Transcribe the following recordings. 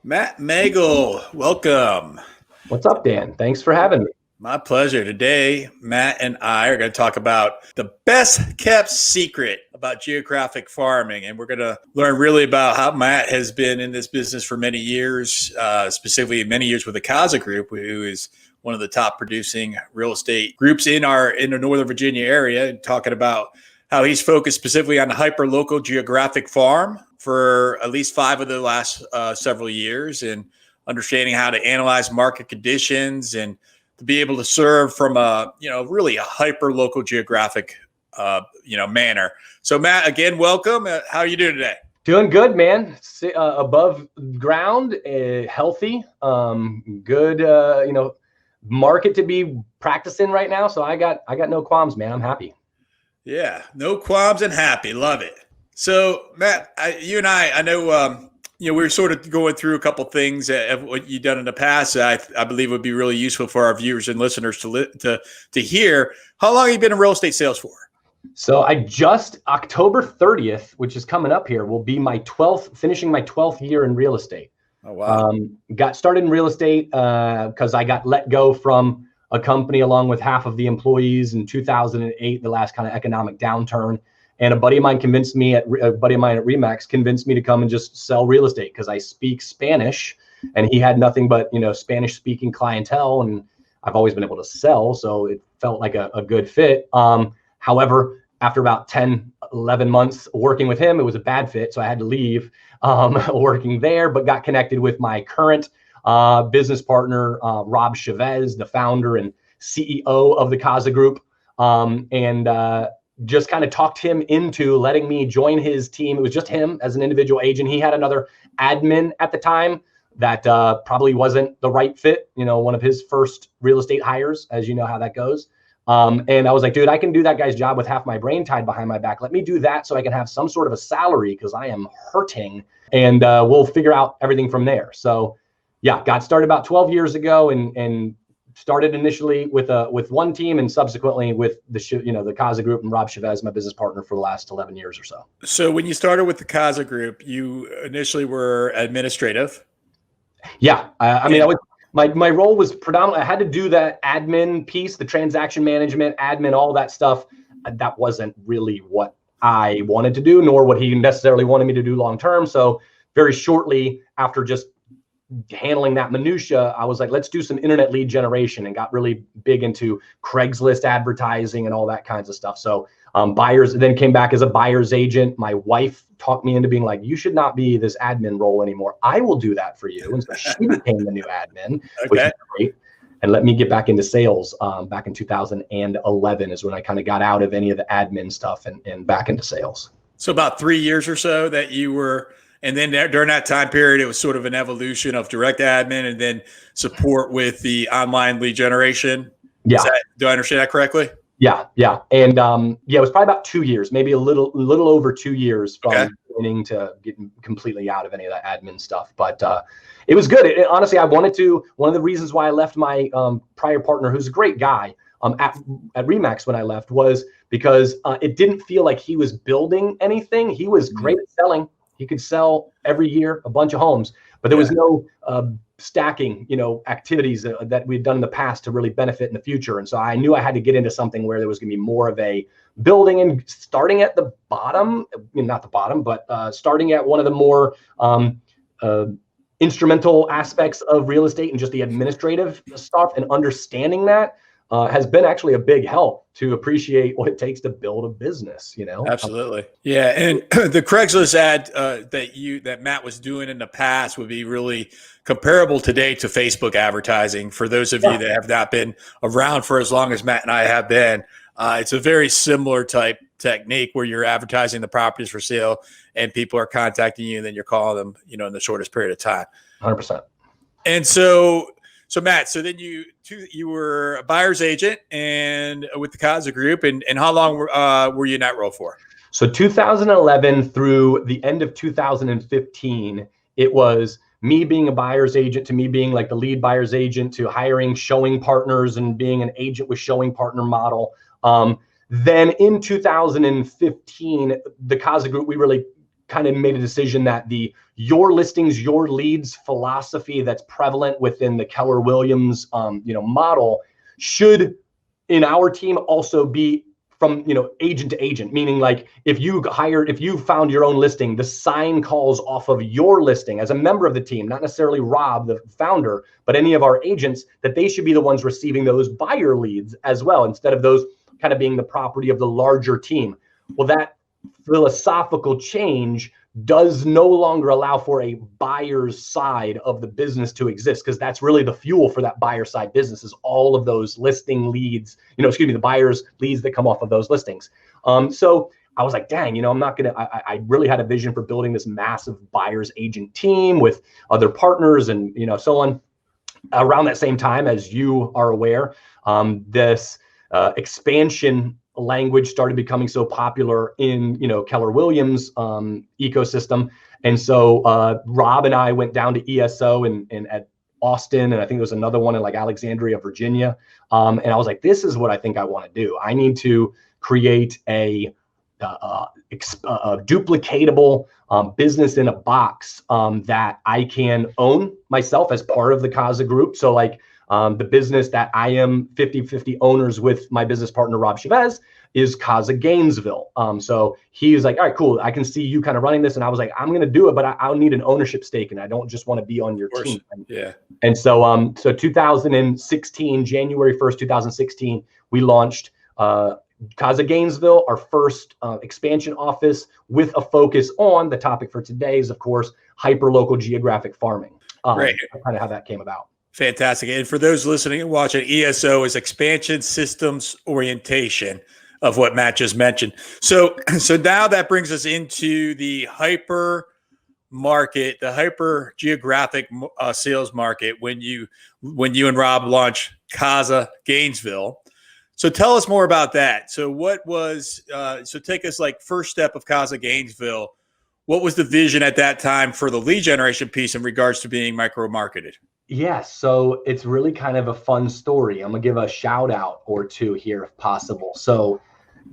Matt Megel, welcome. What's up, Dan? Thanks for having me. My pleasure. Today, Matt and I are going to talk about the best kept secret about geographic farming. And we're going to learn really about how Matt has been in this business for many years, specifically many years with the CAZA Group, who is one of the top producing real estate groups in the Northern Virginia area, and talking about how he's focused specifically on the hyperlocal geographic farm for at least 5 of the last several years, and understanding how to analyze market conditions and to be able to serve from really a hyper local geographic, manner. So Matt, again, welcome. How are you doing today? Doing good, man. Above ground, healthy, good, market to be practicing right now. So I got no qualms, man. I'm happy. Yeah, no qualms and happy. Love it. So Matt, you and I know, we were sort of going through a couple things of what you've done in the past. I believe would be really useful for our viewers and listeners to hear. How long have you been in real estate sales for? So October 30th, which is coming up here, will be finishing my 12th year in real estate. Oh, wow. Got started in real estate because I got let go from a company along with half of the employees in 2008, the last kind of economic downturn. And a buddy of mine at Remax convinced me to come and just sell real estate because I speak Spanish, and he had nothing but, Spanish speaking clientele, and I've always been able to sell. So it felt like a good fit. However, after about 10, 11 months working with him, it was a bad fit. So I had to leave working there, but got connected with my current business partner, Rob Chavez, the founder and CEO of the CAZA Group. Just kind of talked him into letting me join his team. It was just him as an individual agent. He had another admin at the time that probably wasn't the right fit, one of his first real estate hires, as you know how that goes. And I was like, dude, I can do that guy's job with half my brain tied behind my back. Let me do that so I can have some sort of a salary because I am hurting, and we'll figure out everything from there. So yeah, got started about 12 years ago and started initially with one team, and subsequently with the CAZA Group and Rob Chavez, my business partner, for the last 11 years or so. So when you started with the CAZA Group, you initially were administrative. Yeah, my role was predominantly, I had to do that admin piece, the transaction management, admin, all that stuff. That wasn't really what I wanted to do, nor what he necessarily wanted me to do long term. So very shortly after just handling that minutia, I was like, let's do some internet lead generation, and got really big into Craigslist advertising and all that kinds of stuff. So buyers, then came back as a buyer's agent. My wife talked me into being like, you should not be this admin role anymore. I will do that for you. And so she became the new admin, which is great, and let me get back into sales. Back in 2011 is when I kind of got out of any of the admin stuff and back into sales. So about 3 years or so that you were. And then during that time period, it was sort of an evolution of direct admin and then support with the online lead generation. Yeah. Do I understand that correctly? Yeah. And it was probably about 2 years, maybe a little over 2 years from beginning to getting completely out of any of that admin stuff. But it was good. Honestly, I wanted to. One of the reasons why I left my prior partner, who's a great guy, at Remax when I left, was because it didn't feel like he was building anything. He was great at selling. He could sell every year a bunch of homes, but there was no stacking, activities that we'd done in the past to really benefit in the future. And so I knew I had to get into something where there was going to be more of a building, and starting at the bottom, not the bottom, but starting at one of the more instrumental aspects of real estate and just the administrative stuff, and understanding that has been actually a big help to appreciate what it takes to build a business, Absolutely. Yeah. And the Craigslist ad that Matt was doing in the past would be really comparable today to Facebook advertising. For those of you that have not been around for as long as Matt and I have been, it's a very similar type technique where you're advertising the properties for sale and people are contacting you, and then you're calling them, in the shortest period of time. 100%. And so Matt, so then you were a buyer's agent and with the CAZA Group, and how long were you in that role for? So 2011 through the end of 2015, it was me being a buyer's agent to me being like the lead buyer's agent to hiring showing partners and being an agent with showing partner model. Then in 2015, the CAZA Group, we really kind of made a decision that your listings, your leads philosophy that's prevalent within the Keller Williams, model should in our team also be from, agent to agent, meaning like if you found your own listing, the sign calls off of your listing as a member of the team, not necessarily Rob, the founder, but any of our agents, that they should be the ones receiving those buyer leads as well, instead of those kind of being the property of the larger team. Well, that philosophical change does no longer allow for a buyer's side of the business to exist, because that's really the fuel for that buyer side business, is all of those listing leads, the buyer's leads that come off of those listings. So I was like, dang, I'm not going to, I really had a vision for building this massive buyer's agent team with other partners and, so on. Around that same time, as you are aware, this expansion language started becoming so popular in Keller Williams ecosystem, and so Rob and I went down to ESO and at Austin, and I think there was another one in like Alexandria, Virginia, and I was like, this is what I think I want to do. I need to create a duplicatable business in a box that I can own myself as part of the CAZA group. So like the business that I am 50-50 owners with my business partner, Rob Chavez, is CAZA Gainesville. So he's like, all right, cool. I can see you kind of running this. And I was like, I'm going to do it, but I'll need an ownership stake, and I don't just want to be on your team. Yeah. And so, 2016, January 1st, 2016, we launched CAZA Gainesville, our first expansion office, with a focus on the topic for today is, of course, hyperlocal geographic farming. Right. Kind of how that came about. Fantastic. And for those listening and watching, ESO is expansion systems orientation of what Matt just mentioned. So now that brings us into the hyper market, the hyper geographic sales market when you and Rob launched CAZA Gainesville. So tell us more about that. So what was so take us like first step of CAZA Gainesville. What was the vision at that time for the lead generation piece in regards to being micro marketed? Yeah, so it's really kind of a fun story. I'm gonna give a shout out or two here if possible. So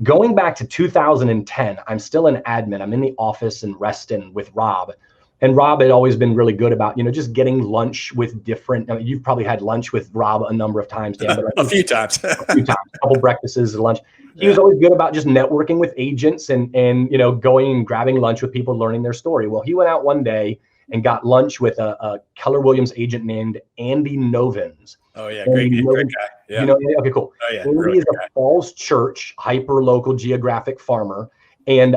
going back to 2010, I'm still an admin. I'm in the office in Reston with Rob. And Rob had always been really good about, just getting lunch with different, you've probably had lunch with Rob a number of times, Dan, but a few times, a couple breakfasts and lunch. He was always good about just networking with agents and going and grabbing lunch with people, learning their story. Well, he went out one day and got lunch with a Keller Williams agent named Andy Novins. Oh yeah, great guy. Yeah. Okay, cool. Oh yeah, Andy is a Falls Church hyper-local geographic farmer. And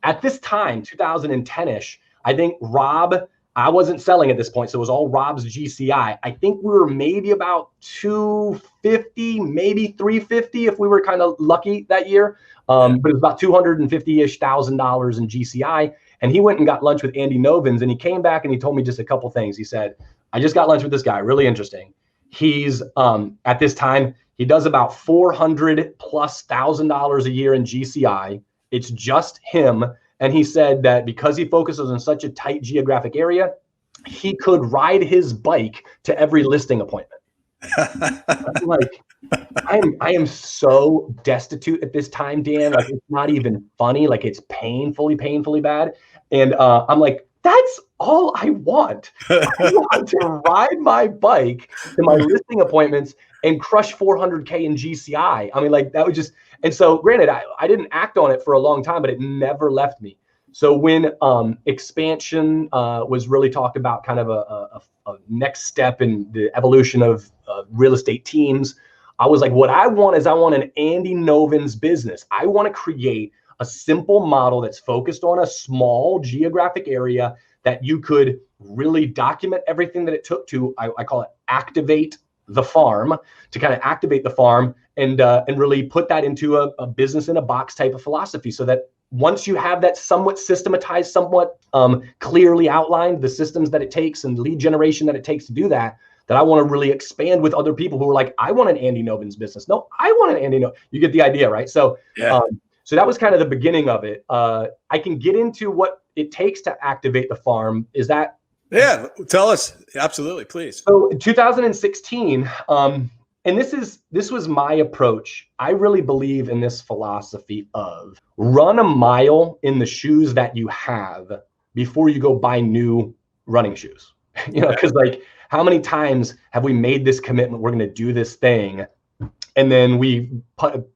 at this time, 2010-ish, I think Rob, I wasn't selling at this point, so it was all Rob's GCI. I think we were maybe about 250, maybe 350 if we were kind of lucky that year. But it was about $250-ish thousand in GCI. And he went and got lunch with Andy Novins, and he came back and he told me just a couple things. He said, I just got lunch with this guy, really interesting. He's at this time, he does about $400,000+ a year in GCI. It's just him. And he said that because he focuses on such a tight geographic area, he could ride his bike to every listing appointment. I'm like, I am so destitute at this time, Dan. Like, it's not even funny. Like, it's painfully bad. And I'm like, that's all I want. I want to ride my bike to my listing appointments and crush 400K in GCI. I mean, like, that was just, and so granted, I didn't act on it for a long time, but it never left me. So when expansion was really talked about, kind of a next step in the evolution of real estate teams, I was like, what I want an Andy Novins business. I want to create a simple model that's focused on a small geographic area that you could really document everything that it took to, I call it activate the farm, to kind of activate the farm and really put that into a business in a box type of philosophy, so that once you have that somewhat systematized, somewhat clearly outlined, the systems that it takes and lead generation that it takes to do that, that I want to really expand with other people who are like, I want an Andy Novins business. No, I want an Andy Novins. You get the idea, right? So, so that was kind of the beginning of it. I can get into what it takes to activate the farm. Is that? Yeah, tell us. Absolutely, please. So in 2016, And this was my approach. I really believe in this philosophy of run a mile in the shoes that you have before you go buy new running shoes. Because like, how many times have we made this commitment? We're going to do this thing, and then we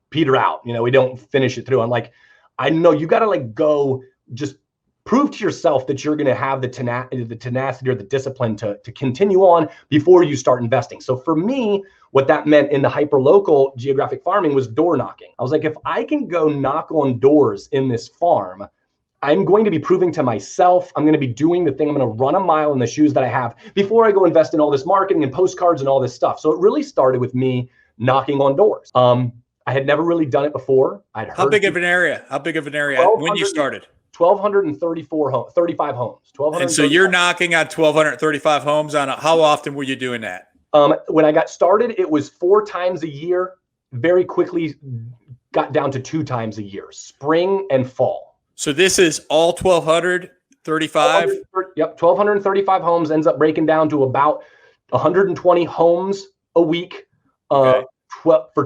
peter out. We don't finish it through. I'm like, I know you got to like go just prove to yourself that you're going to have the tenacity or the discipline to continue on before you start investing. So for me, what that meant in the hyperlocal geographic farming was door knocking. I was like, if I can go knock on doors in this farm, I'm going to be proving to myself, I'm going to be doing the thing. I'm going to run a mile in the shoes that I have before I go invest in all this marketing and postcards and all this stuff. So it really started with me knocking on doors. I had never really done it before. How big of an area when you started? 35 homes. And so you're knocking on 1,235 homes on how often were you doing that? When I got started, it was 4 times a year. Very quickly got down to 2 times a year, spring and fall. So this is all 1,235? Yep, 1,235 homes ends up breaking down to about 120 homes a week for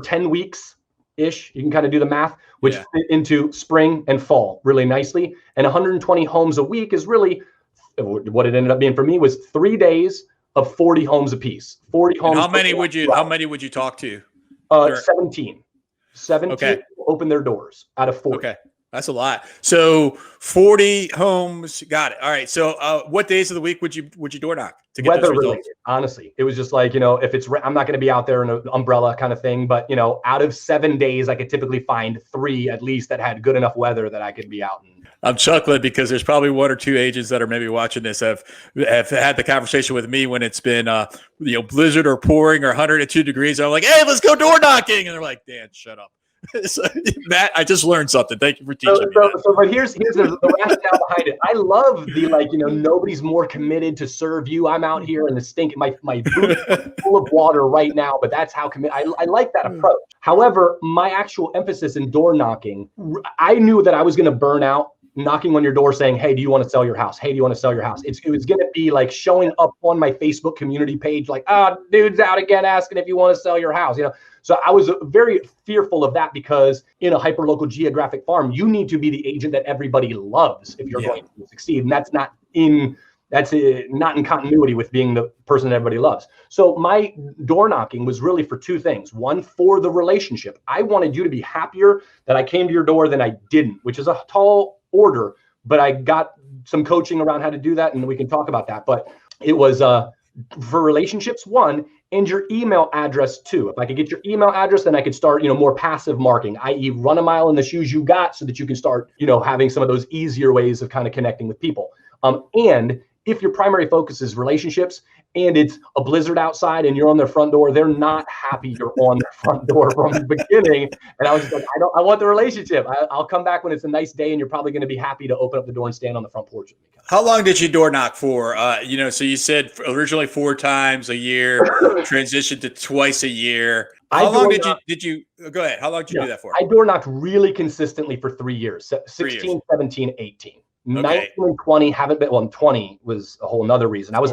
10 weeks-ish. You can kind of do the math, which fit into spring and fall really nicely. And 120 homes a week is really, what it ended up being for me was 3 days of 40 homes apiece. 40 homes. And how many would you talk to? 17. 17 open their doors out of 40. Okay. That's a lot. So 40 homes. Got it. All right. So what days of the week would you door knock to get weather those results? Related, honestly, it was just like, if it's, I'm not going to be out there in an umbrella kind of thing, but out of 7 days, I could typically find 3 at least that had good enough weather that I could be out. I'm chuckling because there's probably 1 or 2 agents that are maybe watching this have had the conversation with me when it's been blizzard or pouring or 102 degrees. I'm like, hey, let's go door knocking, and they're like, Dan, shut up. So, Matt, I just learned something. Thank you for teaching me that. But here's the rationale behind it. I love the nobody's more committed to serve you. I'm out here in the stink. My boots are full of water right now, but that's how committed. I like that approach. However, my actual emphasis in door knocking, I knew that I was going to burn out knocking on your door saying, hey, do you want to sell your house? Hey, do you want to sell your house? It was going to be like showing up on my Facebook community page, like, dude's out again asking if you want to sell your house. So I was very fearful of that because in a hyperlocal geographic farm, you need to be the agent that everybody loves if you're going to succeed. And that's not in continuity with being the person that everybody loves. So my door knocking was really for 2 things. One, for the relationship. I wanted you to be happier that I came to your door than I didn't, which is a tall order, but I got some coaching around how to do that, and we can talk about that. But it was for relationships, 1, and your email address 2. If I could get your email address, then I could start, more passive marketing, i.e. run a mile in the shoes you got so that you can start, having some of those easier ways of kind of connecting with people. And if your primary focus is relationships and it's a blizzard outside and you're on their front door, they're not happy you're on their front door from the beginning. And I was just like, I want the relationship. I'll come back when it's a nice day and you're probably going to be happy to open up the door and stand on the front porch with me. How long did you door knock for? So you said originally 4 times a year, transitioned to twice a year. How long did you go ahead? How long did you do that for? I door knocked really consistently for 3 years, 16, 17, 18. 19 and 20 haven't been, and 20 was a whole nother reason. I was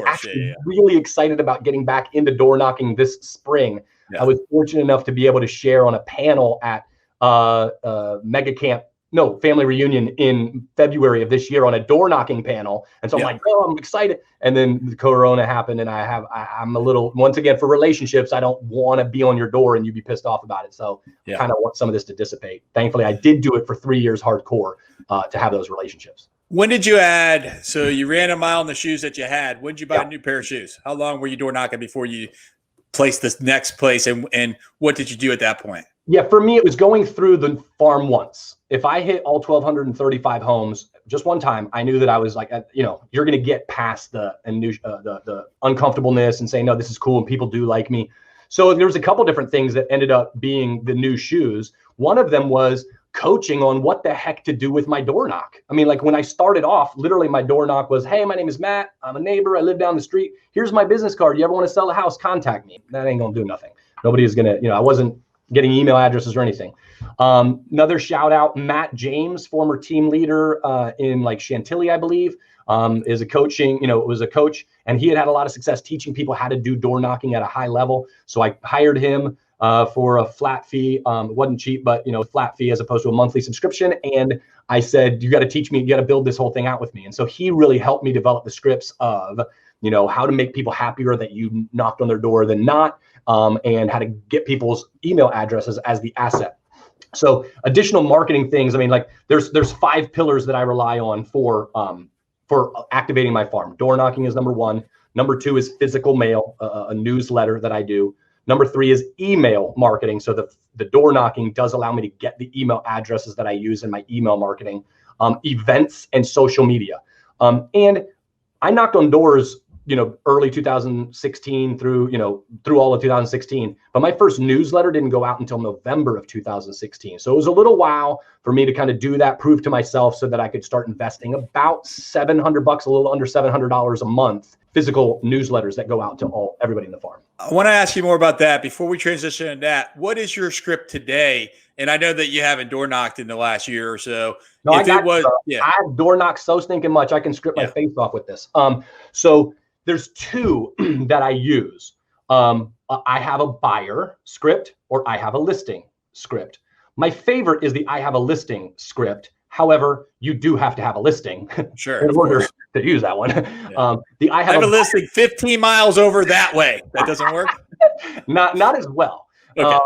really excited about getting back into door knocking this spring. Yeah. I was fortunate enough to be able to share on a panel at Family Reunion in February of this year on a door knocking panel. And so I'm like, I'm excited. And then the Corona happened, and I'm a little, once again, for relationships, I don't want to be on your door and you be pissed off about it. So I kind of want some of this to dissipate. Thankfully, I did do it for 3 years hardcore to have those relationships. When did you add? So you ran a mile in the shoes that you had. When did you buy a new pair of shoes? How long were you door knocking before you placed this next place? And what did you do at that point? Yeah, for me, it was going through the farm once. If I hit all 1,235 homes just one time, I knew that I was like, you're going to get past the uncomfortableness and say, no, this is cool and people do like me. So there was a couple different things that ended up being the new shoes. One of them was coaching on what the heck to do with my door knock. I mean, like when I started off, literally my door knock was, hey, my name is Matt. I'm a neighbor. I live down the street. Here's my business card. You ever want to sell a house? Contact me. That ain't going to do nothing. Nobody is going to, I wasn't getting email addresses or anything. Another shout out, Matt James, former team leader in like Chantilly, I believe, is a coaching, was a coach, and he had a lot of success teaching people how to do door knocking at a high level. So I hired him for a flat fee. It wasn't cheap, but flat fee as opposed to a monthly subscription. And I said, you got to teach me, you got to build this whole thing out with me. And so he really helped me develop the scripts of, how to make people happier that you knocked on their door than not, and how to get people's email addresses as the asset. So additional marketing things. I mean, like there's 5 pillars that I rely on for activating my farm. Door knocking is number 1. Number 2 is physical mail, a newsletter that I do. Number 3 is email marketing. So the door knocking does allow me to get the email addresses that I use in my email marketing. Events and social media. And I knocked on doors, early 2016 through all of 2016. But my first newsletter didn't go out until November of 2016. So it was a little while for me to kind of do that, prove to myself so that I could start investing about $700, a little under $700 a month, physical newsletters that go out to everybody in the farm. I want to ask you more about that. Before we transition to that, what is your script today? And I know that you haven't door knocked in the last year or so. No, I have door knocked so stinking much, I can script my face off with this. So there's 2 that I use. I have a buyer script or I have a listing script. My favorite is the I have a listing script. However, you do have to have a listing in order to use that one. Yeah. I have a listing 15 miles over that way. That doesn't work? Not as well. Okay.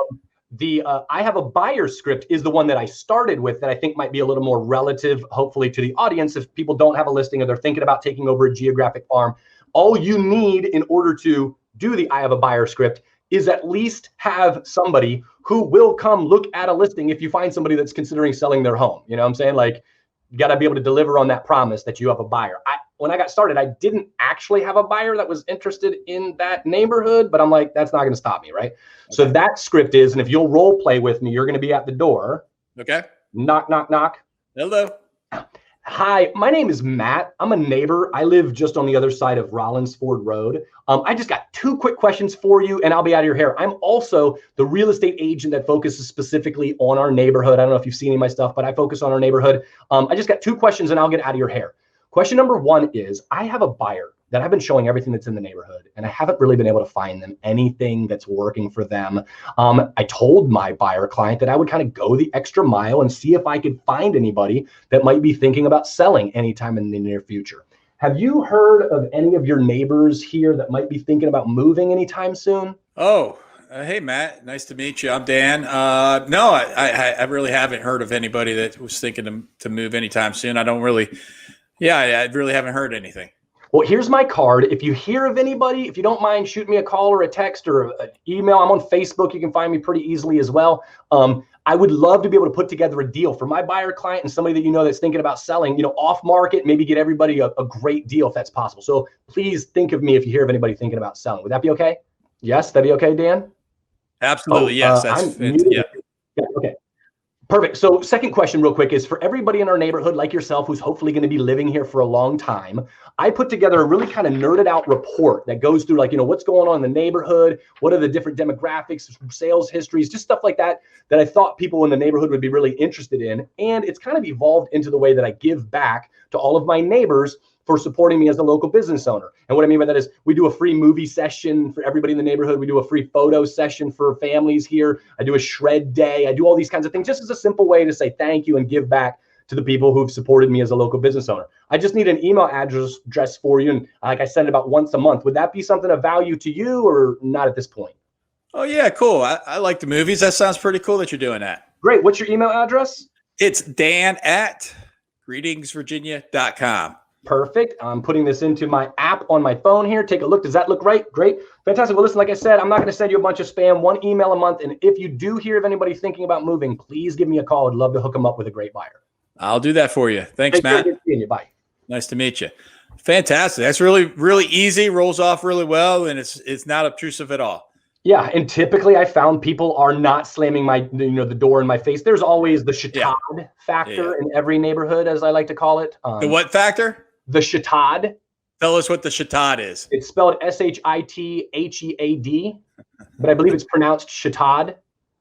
The I have a buyer script is the one that I started with that I think might be a little more relative, hopefully, to the audience. If people don't have a listing or they're thinking about taking over a geographic farm, all you need in order to do the I have a buyer script is at least have somebody who will come look at a listing if you find somebody that's considering selling their home. You know what I'm saying? Like, you got to be able to deliver on that promise that you have a buyer. When I got started, I didn't actually have a buyer that was interested in that neighborhood, but I'm like, that's not going to stop me, right? Okay. So that script is, and if you'll role play with me, you're going to be at the door. Okay. Knock, knock, knock. Hello. Hi, my name is Matt. I'm a neighbor. I live just on the other side of Rollins Ford Road. I just got 2 quick questions for you and I'll be out of your hair. I'm also the real estate agent that focuses specifically on our neighborhood. I don't know if you've seen any of my stuff, but I focus on our neighborhood. I just got 2 questions and I'll get out of your hair. Question number 1 is, I have a buyer that I've been showing everything that's in the neighborhood, and I haven't really been able to find them anything that's working for them. I told my buyer client that I would kind of go the extra mile and see if I could find anybody that might be thinking about selling anytime in the near future. Have you heard of any of your neighbors here that might be thinking about moving anytime soon? Oh, hey, Matt. Nice to meet you. I'm Dan. No, I really haven't heard of anybody that was thinking to move anytime soon. I really haven't heard anything. Well, here's my card. If you hear of anybody, if you don't mind, shoot me a call or a text or an email. I'm on Facebook. You can find me pretty easily as well. I would love to be able to put together a deal for my buyer client and somebody that that's thinking about selling, off market, maybe get everybody a great deal if that's possible. So please think of me if you hear of anybody thinking about selling. Would that be okay? Yes, that'd be okay, Dan? Absolutely, yes. Yeah. Okay. Perfect. So second question real quick is for everybody in our neighborhood like yourself who's hopefully going to be living here for a long time. I put together a really kind of nerded out report that goes through what's going on in the neighborhood, what are the different demographics, sales histories, just stuff like that I thought people in the neighborhood would be really interested in. And it's kind of evolved into the way that I give back to all of my neighbors for supporting me as a local business owner. And what I mean by that is we do a free movie session for everybody in the neighborhood. We do a free photo session for families here. I do a shred day. I do all these kinds of things just as a simple way to say thank you and give back to the people who've supported me as a local business owner. I just need an email address for you. And I send it about once a month. Would that be something of value to you or not at this point? Oh, yeah, cool. I like the movies. That sounds pretty cool that you're doing that. Great. What's your email address? It's dan@greetingsvirginia.com. Perfect. I'm putting this into my app on my phone here. Take a look. Does that look right? Great. Fantastic. Well, listen, like I said, I'm not going to send you a bunch of spam, 1 email a month. And if you do hear of anybody thinking about moving, please give me a call. I'd love to hook them up with a great buyer. I'll do that for you. Thanks, Matt. Good seeing you. Bye. Nice to meet you. Fantastic. That's really, really easy, rolls off really well, and it's not obtrusive at all. Yeah, and typically I found people are not slamming the door in my face. There's always the shatad factor in every neighborhood, as I like to call it. The what factor? The shatad. Tell us what the shatad is. It's spelled S-H-I-T-H-E-A-D, but I believe it's pronounced shatad.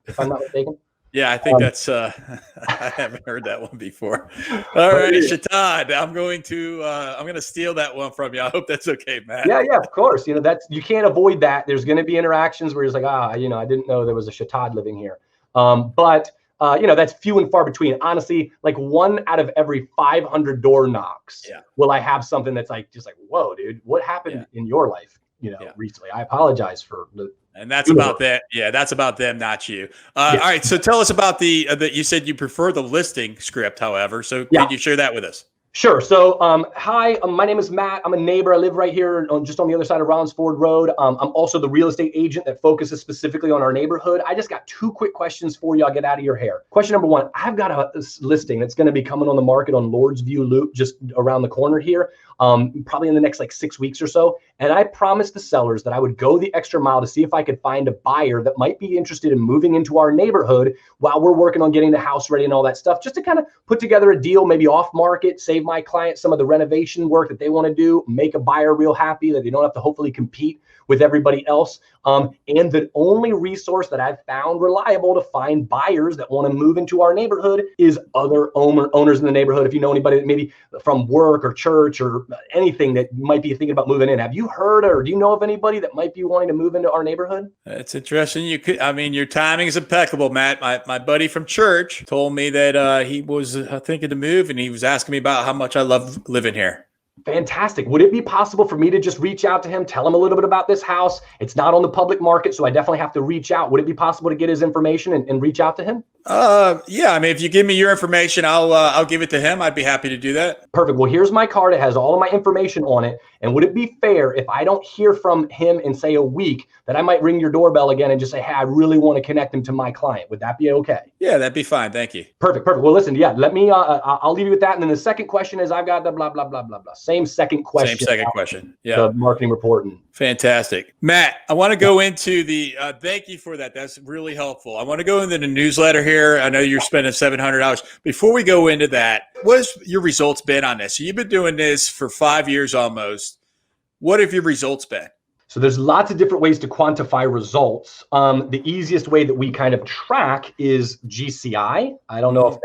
if I'm not mistaken. Yeah, I think that's I haven't heard that one before. All right, Shatad, I'm going to steal that one from you. I hope that's okay, Matt. Yeah, of course. That's, you can't avoid that. There's going to be interactions where it's like, I didn't know there was a Shatad living here. But that's few and far between. Honestly, like 1 out of every 500 door knocks, will I have something that's like, just like, whoa, dude, what happened in your life, recently? I apologize for the. And that's about that. Yeah, that's about them, not you. All right. So tell us about you said you prefer the listing script, however. So can you share that with us? Sure. So, hi, my name is Matt. I'm a neighbor. I live right here just on the other side of Rollins Ford Road. I'm also the real estate agent that focuses specifically on our neighborhood. I just got 2 quick questions for you. I'll get out of your hair. Question number 1, I've got a listing that's going to be coming on the market on Lord's View Loop, just around the corner here, probably in the next like 6 weeks or so. And I promised the sellers that I would go the extra mile to see if I could find a buyer that might be interested in moving into our neighborhood while we're working on getting the house ready and all that stuff, just to kind of put together a deal, maybe off market, save my client some of the renovation work that they want to do, make a buyer real happy that they don't have to hopefully compete with everybody else. And the only resource that I've found reliable to find buyers that want to move into our neighborhood is other owners in the neighborhood. If you know anybody that maybe from work or church or anything that might be thinking about moving in, have you heard or do you know of anybody that might be wanting to move into our neighborhood? That's interesting. Your timing is impeccable, Matt. My buddy from church told me that he was thinking to move, and he was asking me about how much I love living here. Fantastic. Would it be possible for me to just reach out to him, tell him a little bit about this house? It's not on the public market, so I definitely have to reach out. Would it be possible to get his information and reach out to him? Yeah. I mean, if you give me your information, I'll give it to him. I'd be happy to do that. Perfect. Well, here's my card. It has all of my information on it. And would it be fair if I don't hear from him in, say, a week, that I might ring your doorbell again and just say, hey, I really want to connect him to my client? Would that be okay? Yeah, that'd be fine. Thank you. Perfect. Well, listen, let me, I'll leave you with that. And then the second question is, I've got the blah, blah, blah, blah, blah. Same second question. Yeah. The marketing report. Fantastic. Matt, I want to go into thank you for that. That's really helpful. I want to go into the newsletter here. I know you're spending $700. Before we go into that, what has your results been on this? So you've been doing this for 5 years almost. What have your results been? So there's lots of different ways to quantify results. The easiest way that we kind of track is GCI. I don't know if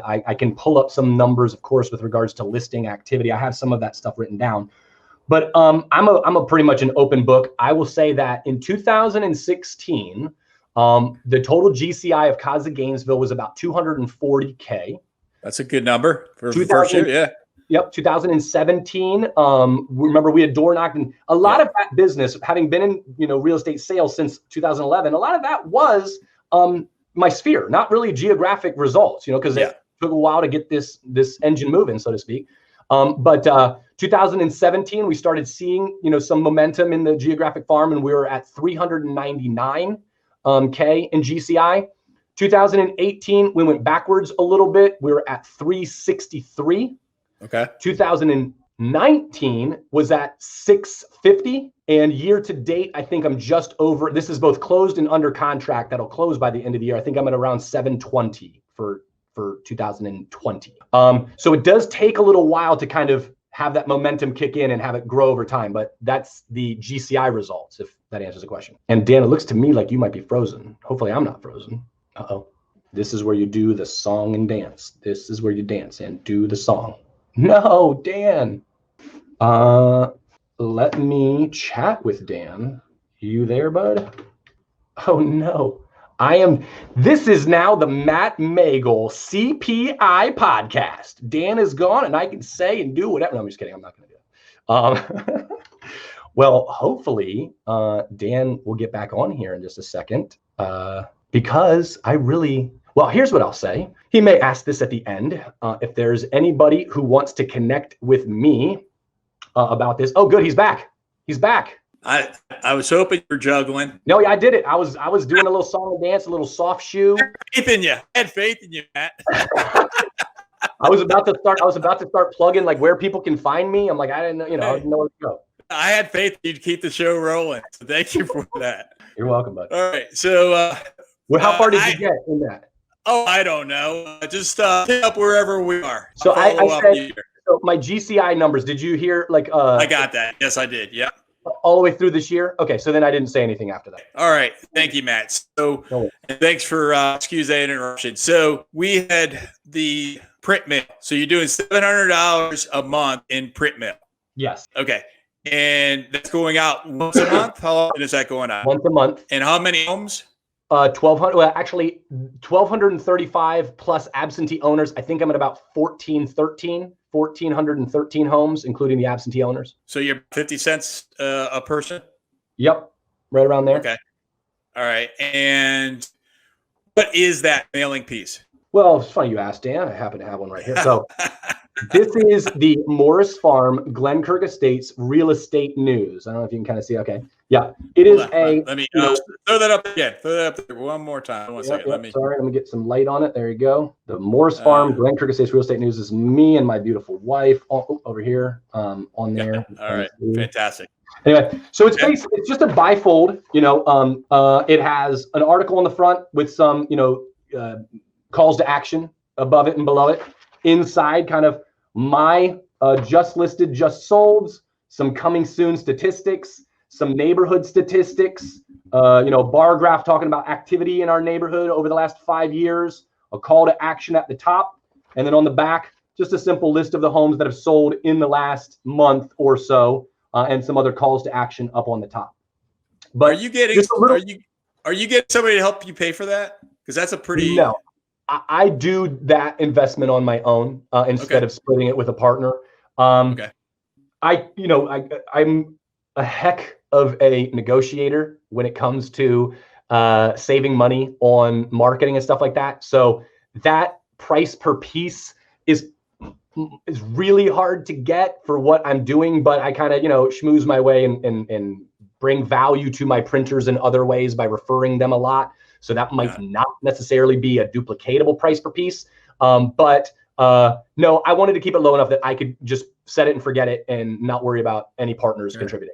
I can pull up some numbers, of course, with regards to listing activity. I have some of that stuff written down. But I'm a pretty much an open book. I will say that in 2016, the total GCI of CAZA Gainesville was about 240K. That's a good number for the first year. Yeah. Yep. 2017. Remember, we had door knocked, and a lot of that business, having been in real estate sales since 2011, a lot of that was my sphere, not really geographic results. Because it took a while to get this engine moving, so to speak. But 2017, we started seeing some momentum in the geographic farm, and we were at 399K in GCI. 2018, we went backwards a little bit. We were at 363. Okay. 2019 was at 650, and year to date, I think I'm just over. This is both closed and under contract. That'll close by the end of the year. I think I'm at around 720 for 2020. So it does take a little while to kind of have that momentum kick in and have it grow over time, but that's the GCI results, if that answers the question. And Dan, it looks to me like you might be frozen. Hopefully I'm not frozen. Uh-oh. This is where you do the song and dance. This is where you dance and do the song. No, Dan. Let me chat with Dan. You there, bud? Oh no. This is now the Matt Megel CPI podcast. Dan is gone and I can say and do whatever. No, I'm just kidding. I'm not going to do it. Well, hopefully Dan will get back on here in just a second because well, here's what I'll say. He may ask this at the end. If there's anybody who wants to connect with me about this. Oh, good. He's back. He's back. I was hoping you're juggling. No, yeah, I did it. I was doing a little song and dance, a little soft shoe. I had faith in you, Matt. I was about to start plugging like where people can find me. I'm like, I didn't know, I didn't know where to go. I had faith you'd keep the show rolling. So thank you for that. You're welcome, bud. All right. So how far did you get in that? Oh, I don't know. Just pick up wherever we are. So I said, so my GCI numbers, did you hear like I got that. Yes, I did. Yep. All the way through this year? Okay, so then I didn't say anything after that. All right. Thank you, Matt. So and thanks for excuse that interruption. So we had the print mail. So you're doing $700 a month in print mail. Yes. Okay. And that's going out once a month? How often is that going out? Once a month. And how many homes? 1,200. Well, actually, 1,235 plus absentee owners. I think I'm at about 1,413 homes, including the absentee owners. So you're 50 cents a person? Yep, right around there. Okay. All right. And what is that mailing piece? Well, it's funny you asked, Dan. I happen to have one right here. So this is the Morris Farm Glenkirk Estates Real Estate News. I don't know if you can kind of see. Okay. Yeah. It is let me throw that up again. Throw that up there one more time. One second. Sorry. Let me get some light on it. There you go. The Morris Farm Glenkirk Estates Real Estate News is me and my beautiful wife over here on there. Yeah. All right. Fantastic. Anyway, so it's it's just a bifold. It has an article on the front with some, calls to action above it and below it. Inside, kind of my just listed, just solds, some coming soon statistics, some neighborhood statistics, bar graph talking about activity in our neighborhood over the last 5 years, a call to action at the top, and then on the back, just a simple list of the homes that have sold in the last month or so, and some other calls to action up on the top. But are you getting are you getting somebody to help you pay for that? Because that's a pretty I do that investment on my own instead of splitting it with a partner. I'm a heck of a negotiator when it comes to saving money on marketing and stuff like that. So that price per piece is really hard to get for what I'm doing, but I kind of, schmooze my way and bring value to my printers in other ways by referring them a lot. So that might not necessarily be a duplicatable price per piece. But no, I wanted to keep it low enough that I could just set it and forget it and not worry about any partners contributing.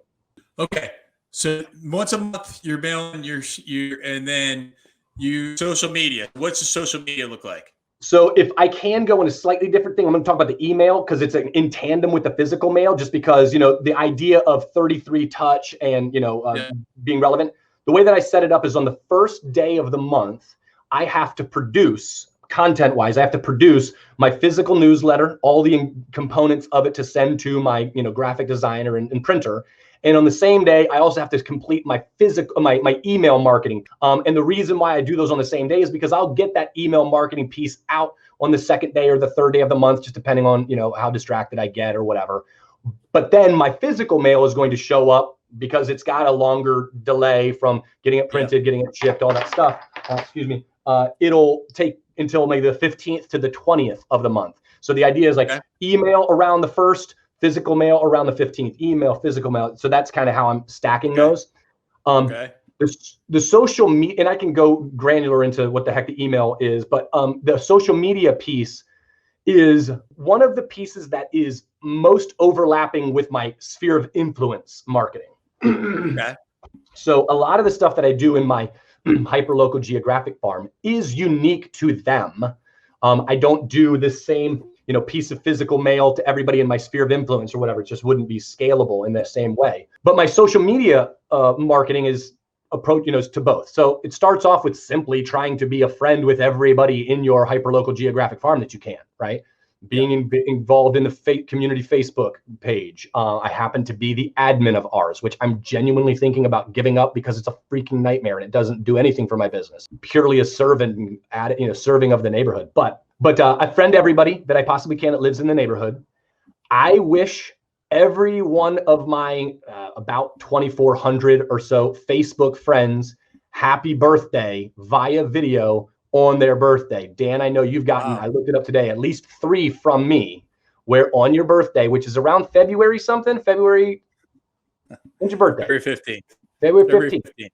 Okay. So once a month you're mailing and then you social media. What's the social media look like? So if I can go in a slightly different thing, I'm going to talk about the email because it's in tandem with the physical mail, just because, the idea of 33 touch and, being relevant. The way that I set it up is on the first day of the month, I have to produce content-wise, I have to produce my physical newsletter, all the components of it to send to my, graphic designer and printer. And on the same day, I also have to complete my my email marketing. And the reason why I do those on the same day is because I'll get that email marketing piece out on the second day or the third day of the month, just depending on, how distracted I get or whatever. But then my physical mail is going to show up because it's got a longer delay from getting it printed, getting it shipped, all that stuff. It'll take until maybe the 15th to the 20th of the month. So the idea is email around the 1st, physical mail around the 15th, email, physical mail. So that's kind of how I'm stacking those. The social media, and I can go granular into what the heck the email is, but the social media piece is one of the pieces that is most overlapping with my sphere of influence marketing. So a lot of the stuff that I do in my hyperlocal geographic farm is unique to them. I don't do the same, piece of physical mail to everybody in my sphere of influence or whatever. It just wouldn't be scalable in that same way. But my social media marketing is approach, to both. So it starts off with simply trying to be a friend with everybody in your hyperlocal geographic farm that you can, right? Being involved in the community Facebook page. I happen to be the admin of ours, which I'm genuinely thinking about giving up because it's a freaking nightmare and it doesn't do anything for my business. Purely a servant, serving of the neighborhood. But I friend everybody that I possibly can that lives in the neighborhood. I wish every one of my about 2,400 or so Facebook friends happy birthday via video on their birthday. Dan, I know you've gotten, I looked it up today, at least 3 from me, where on your birthday, which is around February something, when's your birthday? February 15th. February 15th.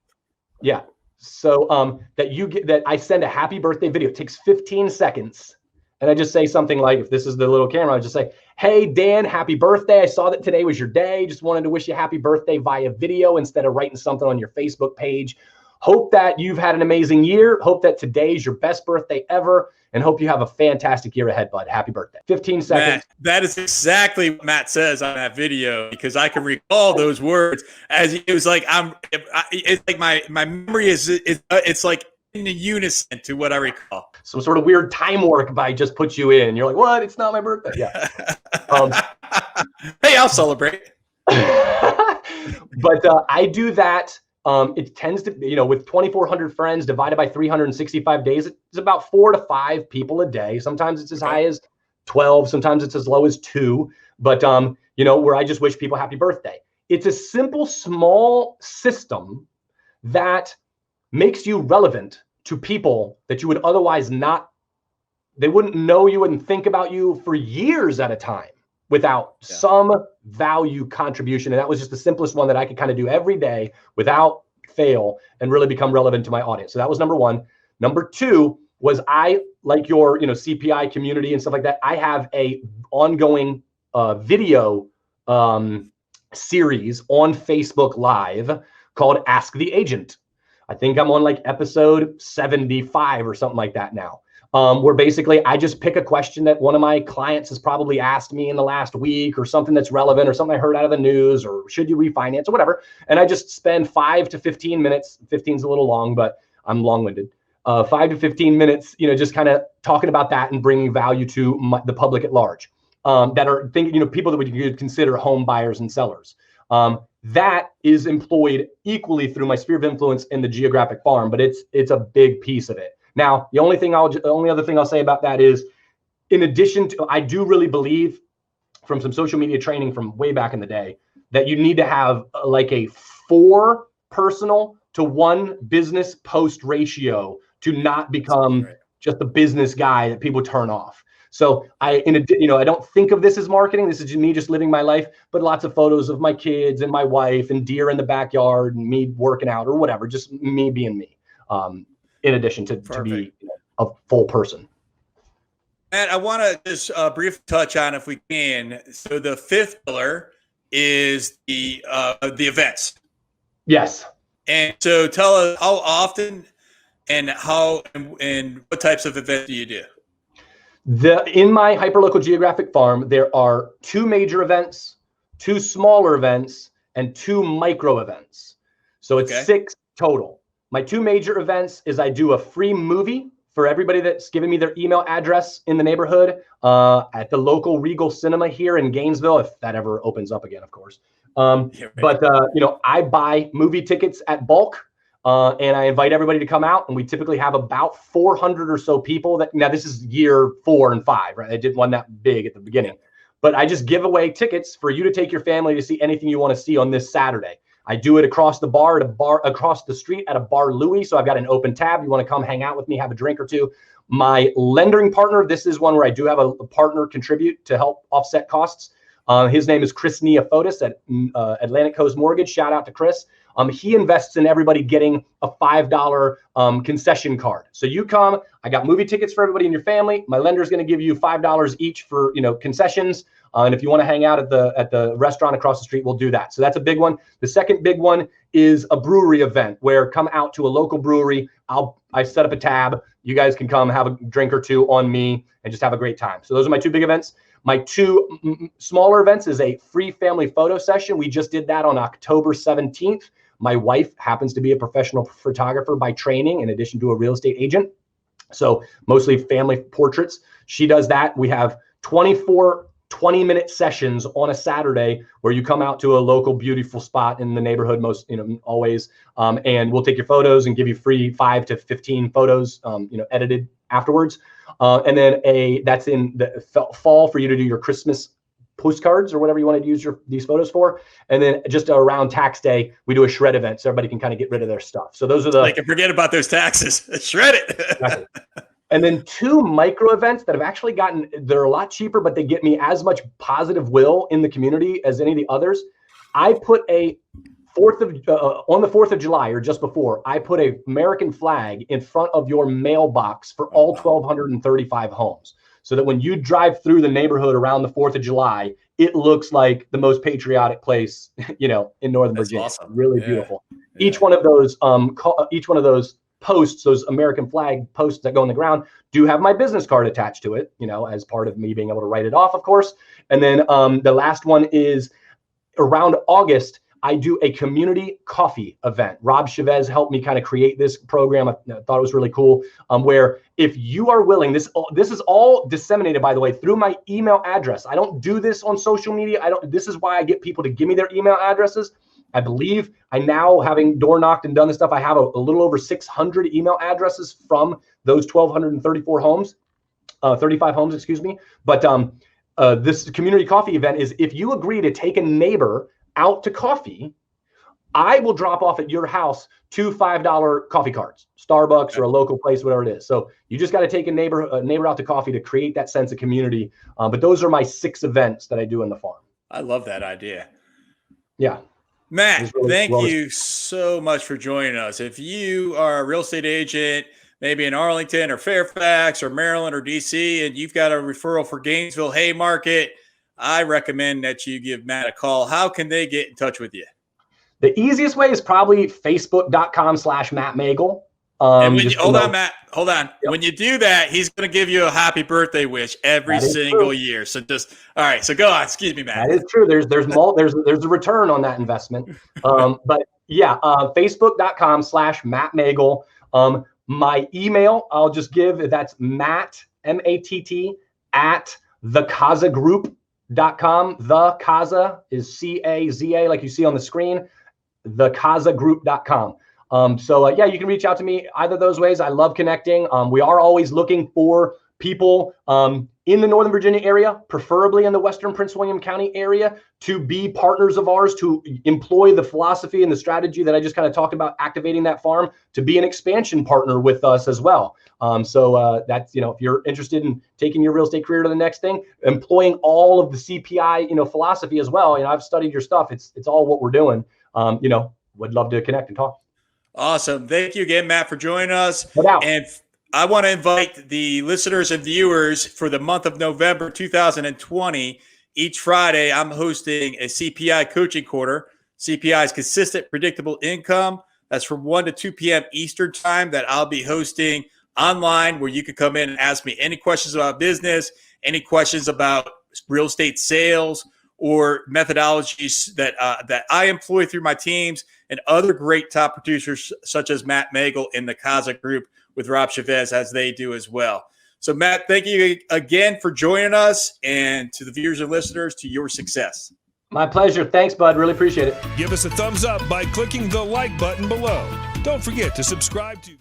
Yeah. So that you get that I send a happy birthday video. It takes 15 seconds. And I just say something like, if this is the little camera, I just say, hey, Dan, happy birthday. I saw that today was your day. Just wanted to wish you happy birthday via video instead of writing something on your Facebook page. hope that you've had an amazing year. Hope that today's your best birthday ever, and hope you have a fantastic year ahead, bud. Happy birthday. 15 seconds. Matt, that is exactly what Matt says on that video, because I can recall those words as it was like, it's like my memory it's like in unison to what I recall. Some sort of weird time warp by just put you in. You're like, what? It's not my birthday. Yeah. Hey, I'll celebrate. But I do that. It tends to, with 2,400 friends divided by 365 days, it's about 4 to 5 people a day. Sometimes it's as high as 12. Sometimes it's as low as 2. But, where I just wish people happy birthday. It's a simple, small system that makes you relevant to people that you would otherwise not, they wouldn't know you, wouldn't think about you for years at a time without some value contribution. And that was just the simplest one that I could kind of do every day without fail and really become relevant to my audience. So that was number one. Number two was, I, like your, CPI community and stuff like that, I have a ongoing video series on Facebook Live called Ask the Agent. I think I'm on like episode 75 or something like that now. Where basically I just pick a question that one of my clients has probably asked me in the last week, or something that's relevant, or something I heard out of the news, or should you refinance, or whatever. And I just spend 5 to 15 minutes. 15's a little long, but I'm long-winded. 5 to 15 minutes, just kind of talking about that and bringing value to the public at large, that are thinking, people that we could consider home buyers and sellers. That is employed equally through my sphere of influence in the Geographic farm, but it's a big piece of it. Now, the only other thing I'll say about that is, in addition to, I do really believe from some social media training from way back in the day that you need to have like a 4 personal to 1 business post ratio to not become just a business guy that people turn off. So I don't think of this as marketing. This is me just living my life, but lots of photos of my kids and my wife and deer in the backyard and me working out or whatever, just me being me. In addition to be a full person. And I want to just briefly touch on, if we can. So the 5th pillar is the events. Yes. And so tell us how often and how and what types of events do you do? In my Hyperlocal Geographic farm, there are 2 major events, 2 smaller events, and 2 micro events. So it's 6 total. My 2 major events is I do a free movie for everybody that's giving me their email address in the neighborhood at the local Regal Cinema here in Gainesville, if that ever opens up again, of course. But I buy movie tickets at bulk. And I invite everybody to come out, and we typically have about 400 or so people now this is year 4 and 5, right? I didn't want that big at the beginning, but I just give away tickets for you to take your family to see anything you want to see on this Saturday. I do it across the bar across the street at a Bar Louie. So I've got an open tab. You want to come hang out with me, have a drink or two. My lending partner, this is one where I do have a partner contribute to help offset costs. His name is Chris Neofotis at Atlantic Coast Mortgage. Shout out to Chris. He invests in everybody getting a $5 concession card. So you come, I got movie tickets for everybody in your family. My lender is going to give you $5 each for concessions. And if you want to hang out at the restaurant across the street, we'll do that. So that's a big one. The second big one is a brewery event where come out to a local brewery. I set up a tab. You guys can come have a drink or two on me and just have a great time. So those are my 2 big events. My 2 smaller events is a free family photo session. We just did that on October 17th. My wife happens to be a professional photographer by training, in addition to a real estate agent. So mostly family portraits. She does that. We have 24 20-minute sessions on a Saturday where you come out to a local beautiful spot in the neighborhood, always, and we'll take your photos and give you free 5 to 15 photos, edited afterwards. And then that's in the fall for you to do your Christmas postcards or whatever you want to use these photos for. And then just around tax day, we do a shred event so everybody can kind of get rid of their stuff. So those are the— Like, forget about those taxes. Shred it. Exactly. And then 2 micro events that have actually they're a lot cheaper, but they get me as much positive will in the community as any of the others. I put on the 4th of July, or just before, I put a American flag in front of your mailbox for all 1,235 homes, so that when you drive through the neighborhood around the 4th of July, it looks like the most patriotic place, in Northern Virginia. Awesome. Really beautiful. Each one of those posts, those American flag posts that go on the ground, do have my business card attached to it, as part of me being able to write it off, of course. And then the last one is around August, I do a community coffee event. Rob Chavez helped me kind of create this program. I thought it was really cool. Where if you are willing, this is all disseminated, by the way, through my email address. I don't do this on social media. This is why I get people to give me their email addresses. I believe I now, having door knocked and done this stuff, I have a little over 600 email addresses from those 1,234 homes, 35 homes, excuse me. But this community coffee event is, if you agree to take a neighbor out to coffee, I will drop off at your house 2 $5 coffee cards, Starbucks or a local place, whatever it is. So you just got to take a neighbor out to coffee to create that sense of community. But those are my 6 events that I do in the farm. I love that idea. Yeah. Matt, thank you so much for joining us. If you are a real estate agent, maybe in Arlington or Fairfax or Maryland or DC, and you've got a referral for Gainesville Haymarket, I recommend that you give Matt a call. How can they get in touch with you? The easiest way is probably facebook.com/Matt Megel. Hold on, Matt. Hold on. Yep. When you do that, he's going to give you a happy birthday wish every single year. So all right. So go on. Excuse me, Matt. That is true. There's a return on that investment. But yeah, facebook.com/Matt Megel. My email, I'll just give, that's Matt, MATT, at thecazagroup.com. The CAZA is CAZA, like you see on the screen, thecazagroup.com. Yeah, you can reach out to me either those ways. I love connecting. We are always looking for people in the Northern Virginia area, preferably in the Western Prince William County area, to be partners of ours, to employ the philosophy and the strategy that I just kind of talked about, activating that farm, to be an expansion partner with us as well. That's, if you're interested in taking your real estate career to the next thing, employing all of the CPI, philosophy as well. I've studied your stuff. It's all what we're doing. Would love to connect and talk. Awesome. Thank you again, Matt, for joining us. And I want to invite the listeners and viewers for the month of November 2020. Each Friday, I'm hosting a CPI coaching quarter. CPI is consistent, predictable income. That's from 1 to 2 p.m. Eastern time, that I'll be hosting online, where you can come in and ask me any questions about business, any questions about real estate sales, or methodologies that I employ through my teams, and other great top producers such as Matt Megel in the CAZA Group with Rob Chavez, as they do as well. So Matt, thank you again for joining us, and to the viewers and listeners, to your success. My pleasure. Thanks, bud. Really appreciate it. Give us a thumbs up by clicking the like button below. Don't forget to subscribe to